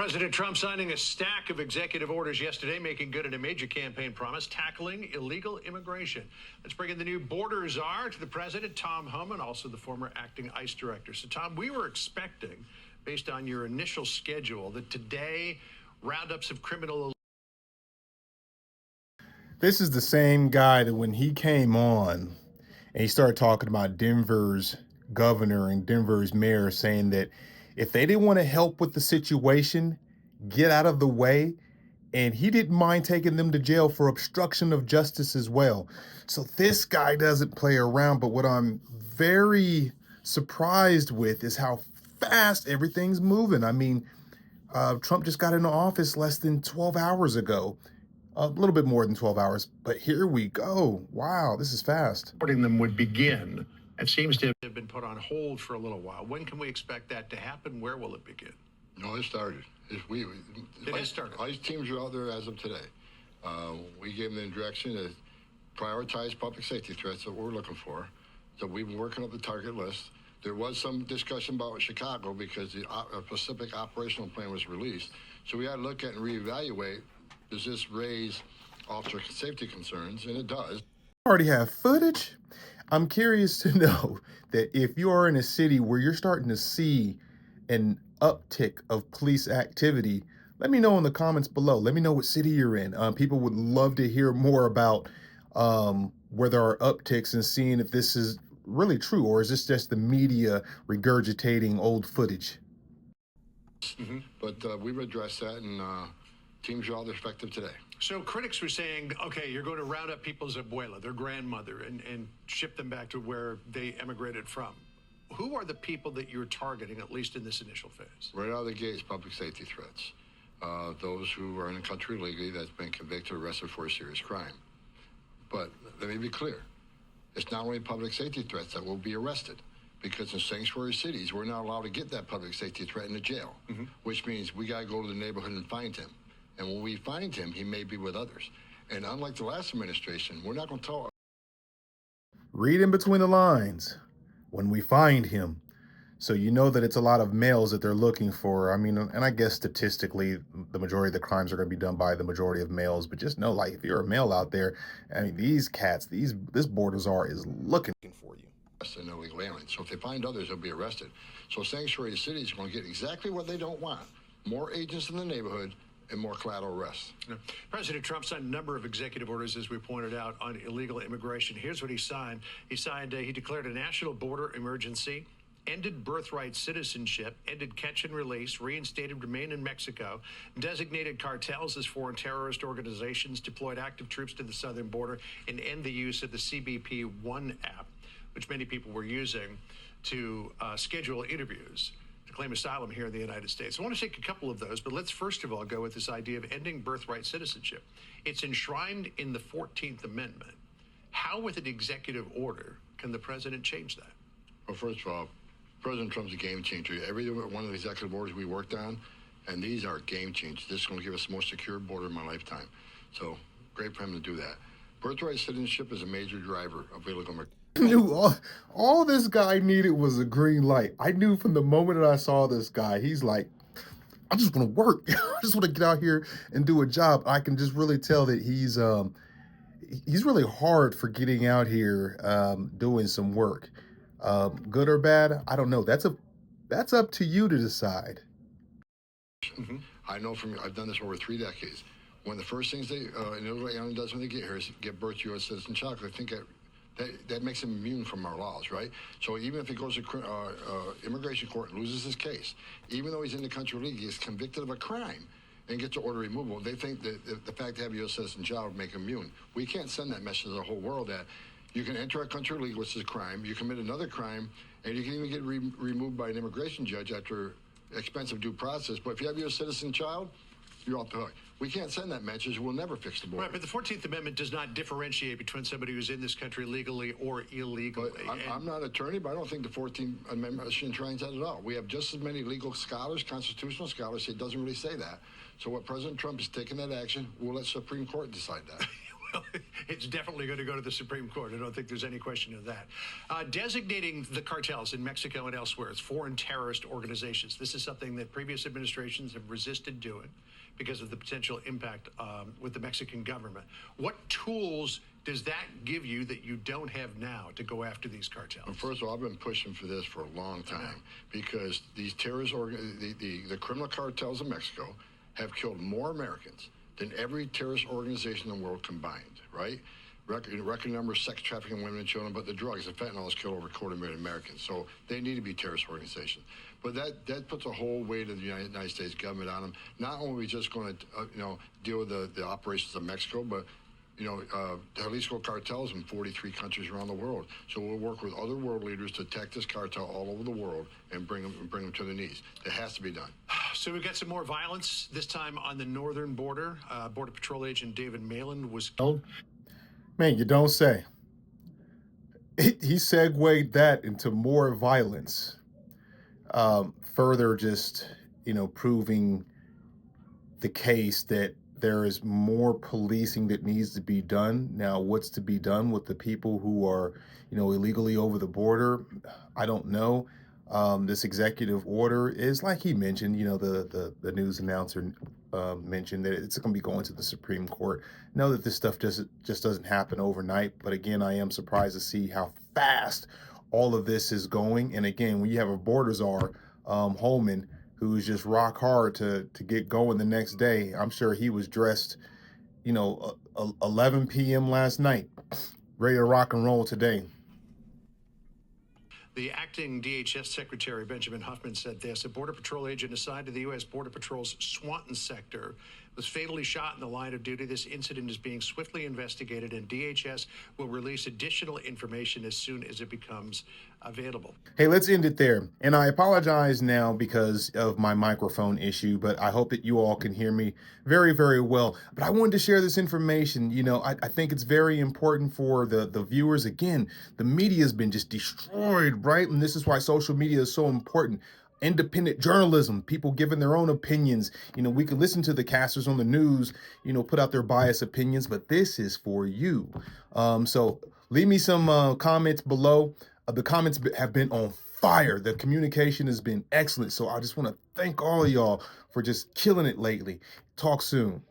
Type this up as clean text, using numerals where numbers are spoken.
President Trump signing a stack of executive orders yesterday, making good on a major campaign promise, tackling illegal immigration. Let's bring in the new border czar to the president, Tom Homan, also the former acting ICE director. So, Tom, we were expecting, based on your initial schedule, that today roundups of criminal. This is the same guy that when he came on and he started talking about Denver's governor and Denver's mayor, saying that if they didn't want to help with the situation, get out of the way. And he didn't mind taking them to jail for obstruction of justice as well. So this guy doesn't play around. But what I'm very surprised with is how fast everything's moving. I mean, Trump just got into office less than 12 hours ago. A little bit more than 12 hours, but here we go. Wow, this is fast. Supporting them would begin. It seems to have been put on hold for a little while. When can we expect that to happen? Where will it begin? No, it started. It has started. ICE teams are out there as of today. We gave them the direction to prioritize public safety threats that we're looking for. So we've been working up the target list. There was some discussion about Chicago because the specific operational plan was released. So we had to look at and reevaluate. Does this raise officer safety concerns? And it does. Already have footage. I'm curious to know that if you are in a city where you're starting to see an uptick of police activity, let me know in the comments below. Let me know what city you're in. People would love to hear more about where there are upticks and seeing if this is really true, or is this just the media regurgitating old footage? Mm-hmm. But we've addressed that, and teams are all effective today. So critics were saying, okay, you're going to round up people's abuela, their grandmother, and ship them back to where they emigrated from. Who are the people that you're targeting, at least in this initial phase? Right out of the gates, public safety threats. Those who are in the country illegally that's been convicted or arrested for a serious crime. But let me be clear. It's not only public safety threats that will be arrested, because in sanctuary cities, we're not allowed to get that public safety threat in the jail, which means we got to go to the neighborhood and find him. And when we find him, he may be with others. And unlike the last administration, we're not going to tell. Read in between the lines. When we find him. So you know that it's a lot of males that they're looking for. I mean, and I guess statistically, the majority of the crimes are going to be done by the majority of males. But just know, like, if you're a male out there, I mean, these cats, this border czar is looking for you. And illegal aliens. So if they find others, they'll be arrested. So sanctuary cities are going to get exactly what they don't want. More agents in the neighborhood and more collateral arrests. President Trump signed a number of executive orders, as we pointed out, on illegal immigration. Here's what he signed. He declared a national border emergency, ended birthright citizenship, ended catch and release, reinstated remain in Mexico, designated cartels as foreign terrorist organizations, deployed active troops to the southern border, and end the use of the CBP One app, which many people were using to schedule interviews to claim asylum here in the United States. I want to take a couple of those, but let's first of all go with this idea of ending birthright citizenship. It's enshrined in the 14th Amendment. How, with an executive order, can the president change that? Well, first of all, President Trump's a game changer. Every one of the executive orders we worked on, and these are game changers. This is going to give us the most secure border in my lifetime. So great for him to do that. Birthright citizenship is a major driver of illegal immigration. I knew all this guy needed was a green light. I knew from the moment that I saw this guy, he's like, I just want to work. I just want to get out here and do a job. I can just really tell that he's really hard for getting out here doing some work. Good or bad, I don't know. That's up to you to decide. I know I've done this over 3 decades. One of the first things an illegal alien does when they get here is get birth to U.S. citizen child. I think that makes him immune from our laws, right? So even if he goes to immigration court and loses his case, even though he's in the country illegally, he's convicted of a crime and gets to order removal, they think that the fact to have a U.S. citizen child would make him immune. We can't send that message to the whole world that you can enter our country illegally, which is a crime, you commit another crime, and you can even get removed by an immigration judge after expensive due process. But if you have a U.S. citizen child, you're off the hook. We can't send that message. We'll never fix the border. Right, but the 14th Amendment does not differentiate between somebody who's in this country legally or illegally. But I'm not an attorney, but I don't think the 14th Amendment enshrines that at all. We have just as many legal scholars, constitutional scholars. It doesn't really say that. So what President Trump is taking that action, we'll let Supreme Court decide that. Well, it's definitely going to go to the Supreme Court. I don't think there's any question of that. Designating the cartels in Mexico and elsewhere as foreign terrorist organizations. This is something that previous administrations have resisted doing because of the potential impact with the Mexican government. What tools does that give you that you don't have now to go after these cartels? Well, first of all, I've been pushing for this for a long time because these terrorist the criminal cartels in Mexico have killed more Americans than every terrorist organization in the world combined, right? Record number of sex trafficking women and children, but the drugs, the fentanyl has killed over 250,000 Americans. So they need to be terrorist organizations. But that puts a whole weight of the United States government on them. Not only are we just going to, deal with the operations of Mexico, but Jalisco cartels in 43 countries around the world. So we'll work with other world leaders to attack this cartel all over the world and bring them to their knees. It has to be done. So we've got some more violence, this time on the northern border. Border Patrol agent David Malin was... Oh, man, you don't say. He segued that into more violence. Further just, proving the case that there is more policing that needs to be done. Now, what's to be done with the people who are, illegally over the border? I don't know. This executive order is, like he mentioned, the news announcer mentioned that it's going to be going to the Supreme Court. Know that this stuff just doesn't happen overnight. But again, I am surprised to see how fast all of this is going. And again, when you have a border czar, Homan, who's just rock hard to get going the next day. I'm sure he was dressed, 11 p.m. last night, ready to rock and roll today. The acting DHS Secretary, Benjamin Huffman, said this: a Border Patrol agent assigned to the U.S. Border Patrol's Swanton sector was fatally shot in the line of duty. This incident is being swiftly investigated, and DHS will release additional information as soon as it becomes available. Hey, let's end it there. And I apologize now because of my microphone issue, but I hope that you all can hear me very, very well. But I wanted to share this information. I think it's very important for the viewers. Again, the media has been just destroyed, right? And this is why social media is so important. Independent journalism, people giving their own opinions. We can listen to the casters on the news, put out their biased opinions, but this is for you. So leave me some comments below. The comments have been on fire. The communication has been excellent. So I just want to thank all of y'all for just killing it lately. Talk soon.